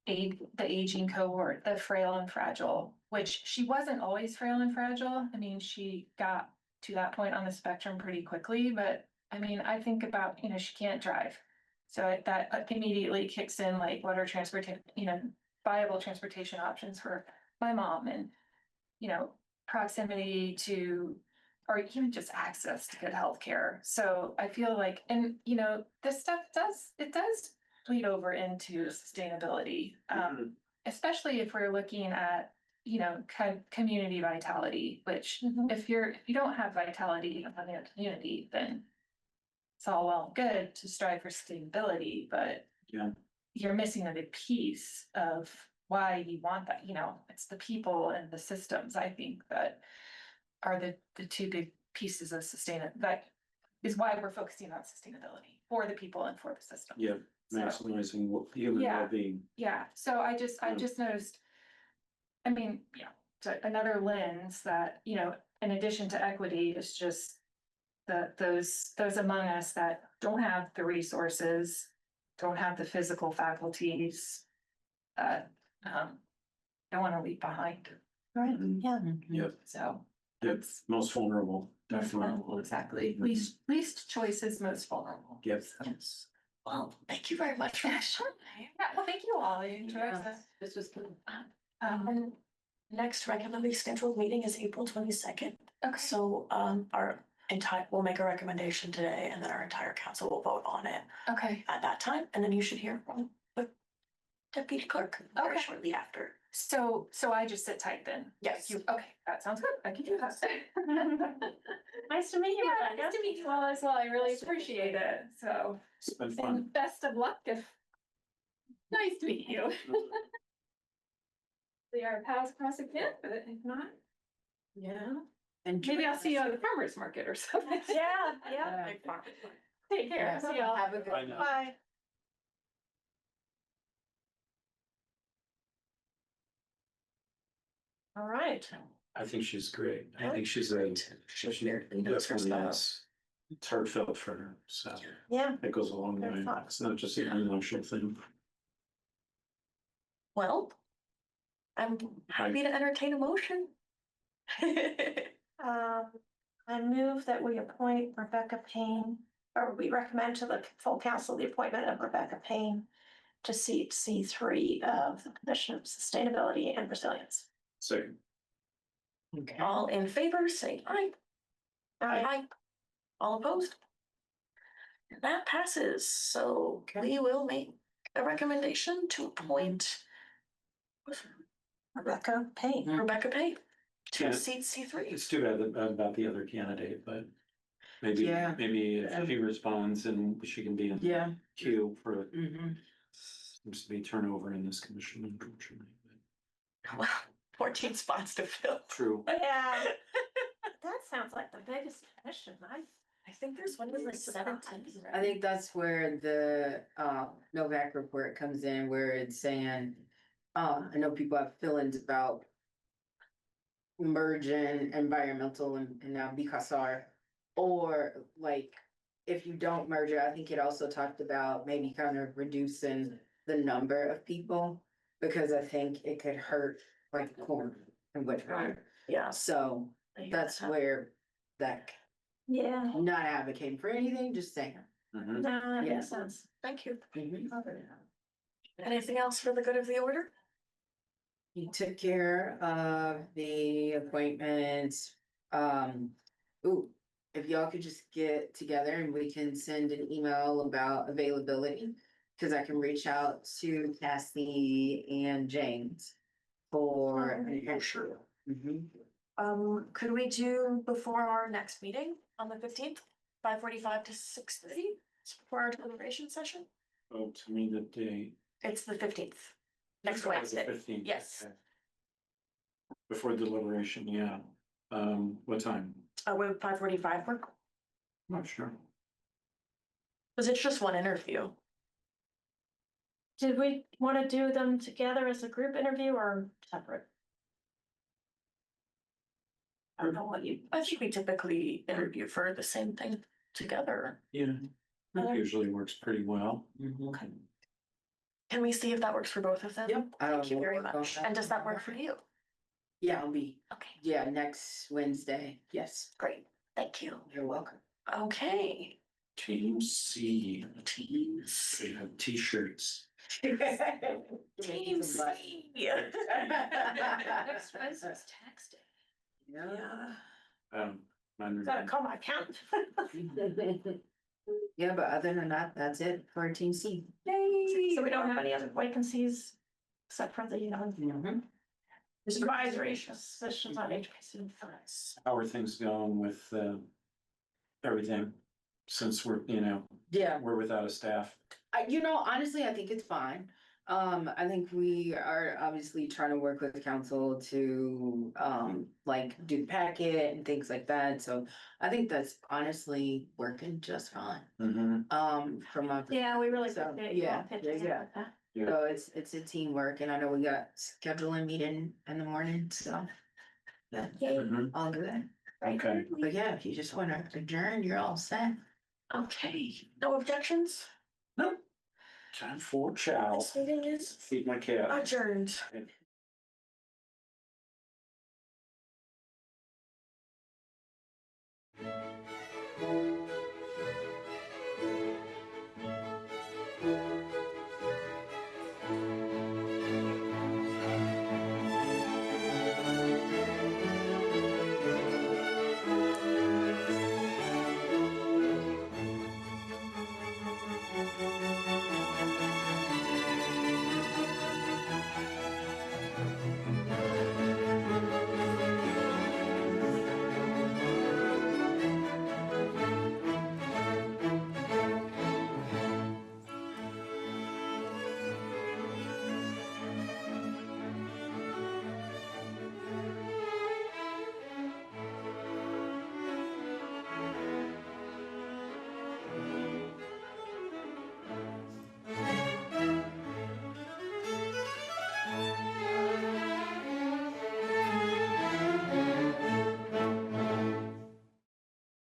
Speaker 5: the aging cohort, the frail and fragile, which she wasn't always frail and fragile. I mean, she got to that point on the spectrum pretty quickly, but I mean, I think about, she can't drive. So that immediately kicks in, like, what are viable transportation options for my mom, and, proximity to, or even just access to good healthcare. So I feel like, and, this stuff does bleed over into sustainability, especially if we're looking at, community vitality, which if you don't have vitality in your community, then it's all well and good to strive for sustainability, but
Speaker 4: Yeah.
Speaker 5: you're missing a big piece of why you want that. It's the people and the systems, I think, that are the two big pieces of that is why we're focusing on sustainability for the people and for the system.
Speaker 4: Yeah,
Speaker 5: So,
Speaker 4: maximizing human
Speaker 5: Yeah.
Speaker 4: well-being.
Speaker 5: yeah, so I just noticed, I mean, so another lens that, in addition to equity, is just those among us that don't have the resources, don't have the physical faculties, don't want to leave behind.
Speaker 2: Right, yeah.
Speaker 4: Yep,
Speaker 5: So
Speaker 4: yep,
Speaker 5: that's
Speaker 4: most vulnerable,
Speaker 5: most
Speaker 4: definitely.
Speaker 5: vulnerable, exactly. Least choices, most vulnerable.
Speaker 4: Yep.
Speaker 1: Yes. Well, thank you very much for
Speaker 5: Yeah, sure. Yeah, well, thank you all. I enjoyed
Speaker 3: This was good.
Speaker 1: And next regularly scheduled meeting is April 22nd.
Speaker 5: okay.
Speaker 1: So, we'll make a recommendation today, and then our entire council will vote on it
Speaker 5: Okay.
Speaker 1: at that time, and then you should hear from the deputy clerk very
Speaker 5: Okay.
Speaker 1: shortly after.
Speaker 5: So I just sit tight then?
Speaker 1: Yes.
Speaker 5: Okay, that sounds good. I can do that.
Speaker 2: Nice to meet you,
Speaker 5: Yeah,
Speaker 2: Rebecca.
Speaker 5: nice to meet you all as well. I really appreciate it. So,
Speaker 4: It's been fun.
Speaker 5: and best of luck nice to meet you. We are paths cross again, but if not,
Speaker 3: And
Speaker 5: maybe I'll see you at the farmer's market or something.
Speaker 2: Yeah.
Speaker 1: Big farm.
Speaker 5: Take care. See y'all.
Speaker 3: Have a good
Speaker 4: Bye now.
Speaker 2: Bye. All right.
Speaker 4: I think she's great. I think she's she
Speaker 1: Weirdly knows her
Speaker 4: definitely
Speaker 1: style.
Speaker 4: is. It's heartfelt for her, so
Speaker 2: Yeah.
Speaker 4: it goes a long
Speaker 2: Very
Speaker 4: way.
Speaker 2: thoughtful.
Speaker 4: It's not just an emotional thing.
Speaker 1: Well, I'm happy to entertain a motion.
Speaker 2: I move that we appoint Rebecca Payne, or we recommend to the full council the appointment of Rebecca Payne to seat C3 of the Commission of Sustainability and Resilience.
Speaker 4: Second.
Speaker 3: Okay.
Speaker 1: All in favor, say aye. Aye. All opposed? That passes, so we will make a recommendation to appoint
Speaker 2: Rebecca Payne.
Speaker 1: Rebecca Pay to
Speaker 4: Yeah.
Speaker 1: seat C3.
Speaker 4: It's too bad about the other candidate, but maybe,
Speaker 3: Yeah.
Speaker 4: maybe if she responds and she can be in
Speaker 3: Yeah.
Speaker 4: queue for,
Speaker 3: Mm-hmm.
Speaker 4: seems to be turnover in this commission, unfortunately.
Speaker 1: Well, 14 spots to fill.
Speaker 4: True.
Speaker 2: Yeah. That sounds like the biggest commission.
Speaker 1: I think there's one with like 17.
Speaker 3: I think that's where the Novak report comes in, where it's saying, I know people have feelings about merging environmental and now BCSR, or like, if you don't merge it, I think it also talked about maybe kind of reducing the number of people, because I think it could hurt like corn and whatnot.
Speaker 1: Yeah.
Speaker 3: So that's where that,
Speaker 2: Yeah.
Speaker 3: not advocating for anything, just saying.
Speaker 4: Mhm.
Speaker 2: No, that
Speaker 3: Yeah.
Speaker 2: makes sense.
Speaker 1: Thank you.
Speaker 3: Mhm.
Speaker 1: Anything else for the good of the order?
Speaker 3: He took care of the appointments. Ooh, if y'all could just get together and we can send an email about availability. Cause I can reach out to Cassie and James for an interview. Mhm.
Speaker 1: Could we do before our next meeting on the 15th, 5:45 to 6:30 for our deliberation session?
Speaker 4: Oh, to me, the day.
Speaker 1: It's the 15th, next Wednesday.
Speaker 4: 15th,
Speaker 1: Yes.
Speaker 4: okay. Before deliberation, yeah. What time?
Speaker 1: Would 5:45 work?
Speaker 4: Not sure.
Speaker 1: Cause it's just one interview.
Speaker 2: Did we want to do them together as a group interview or separate? I don't know what you,
Speaker 1: I think we typically interview for the same thing together.
Speaker 4: Yeah, that
Speaker 1: Okay.
Speaker 4: usually works pretty well.
Speaker 1: Okay. Can we see if that works for both of them?
Speaker 3: Yep.
Speaker 1: Thank you
Speaker 3: We'll
Speaker 1: very
Speaker 3: work on
Speaker 1: much.
Speaker 3: that.
Speaker 1: And does that work for you?
Speaker 3: Yeah, I'll be,
Speaker 1: Okay,
Speaker 3: yeah, next Wednesday. Yes,
Speaker 1: great. Thank you.
Speaker 3: you're welcome.
Speaker 1: Okay.
Speaker 4: Team C,
Speaker 1: Teams.
Speaker 4: they have t-shirts.
Speaker 1: Team C.
Speaker 2: next Wednesday's tax day?
Speaker 3: Yeah.
Speaker 4: Mine-
Speaker 2: Gotta call my accountant.
Speaker 3: Yeah, but other than that, that's it for Team C.
Speaker 1: Yay.
Speaker 2: So we don't have any other vacancies except for the,
Speaker 3: Mhm.
Speaker 2: advisory positions on education.
Speaker 4: How are things going with, everything? Since we're,
Speaker 3: Yeah,
Speaker 4: we're without a staff.
Speaker 3: honestly, I think it's fine. I think we are obviously trying to work with the council to, like, do the packet and things like that, so I think that's honestly working just fine. From my.
Speaker 2: Yeah, we really
Speaker 3: So,
Speaker 2: appreciate you all
Speaker 3: yeah,
Speaker 2: pitching in
Speaker 3: yeah.
Speaker 2: with that.
Speaker 3: So it's a teamwork, and I know we got scheduling meeting in the morning, so. Yeah,
Speaker 4: Mhm.
Speaker 3: all good.
Speaker 4: Okay.
Speaker 3: But yeah, if you just wanna adjourn, you're all set.
Speaker 1: Okay, no objections?
Speaker 4: Nope. Time for chow.
Speaker 1: This meeting is
Speaker 4: Feed my cat.
Speaker 1: adjourned.